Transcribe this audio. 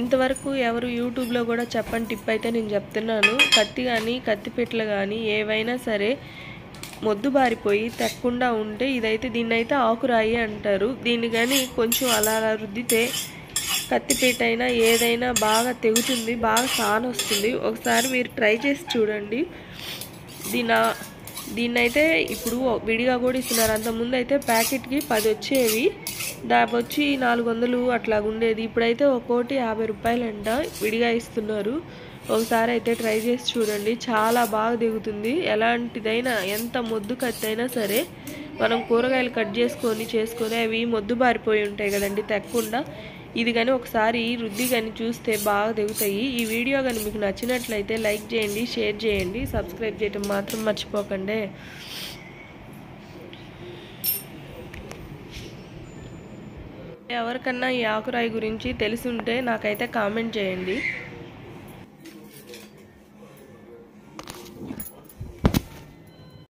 ఇంతవరకు ఎవరు యూట్యూబ్లో కూడా చెప్పని టిప్ అయితే నేను చెప్తున్నాను. కత్తి కానీ కత్తిపీటలు కానీ ఏవైనా సరే మొద్దు బారిపోయి తెక్కకుండా ఉంటే దీన్నైతే ఆకురాయి అంటారు. దీన్ని కానీ కొంచెం అలా రుద్దితే కత్తిపీట అయినా ఏదైనా బాగా తెగుతుంది, బాగా సానొస్తుంది. ఒకసారి మీరు ట్రై చేసి చూడండి. దీన్నైతే ఇప్పుడు విడిగా కూడా ఇస్తున్నారు. అంతకుముందు అయితే ప్యాకెట్కి 10 వచ్చేవి, దాని వచ్చి 400 అట్లా ఉండేది. ఇప్పుడైతే ఒక్కోటి 50 రూపాయలంట విడిగా ఇస్తున్నారు. ఒకసారి అయితే ట్రై చేసి చూడండి, చాలా బాగా దిగుతుంది. ఎలాంటిదైనా ఎంత మొద్దు కత్తి అయినా సరే మనం కూరగాయలు కట్ చేసుకొని అవి మొద్దు బారిపోయి ఉంటాయి కదండి తెక్కకుండా, ఇది కానీ ఒకసారి రుద్ది కానీ చూస్తే బాగా దిగుతాయి. ఈ వీడియో కానీ మీకు నచ్చినట్లయితే లైక్ చేయండి, షేర్ చేయండి, సబ్స్క్రైబ్ చేయడం మాత్రం మర్చిపోకండి. ఎవరికన్నా ఈ ఆకురాయి గురించి తెలిసి ఉంటే నాకైతే కామెంట్ చేయండి.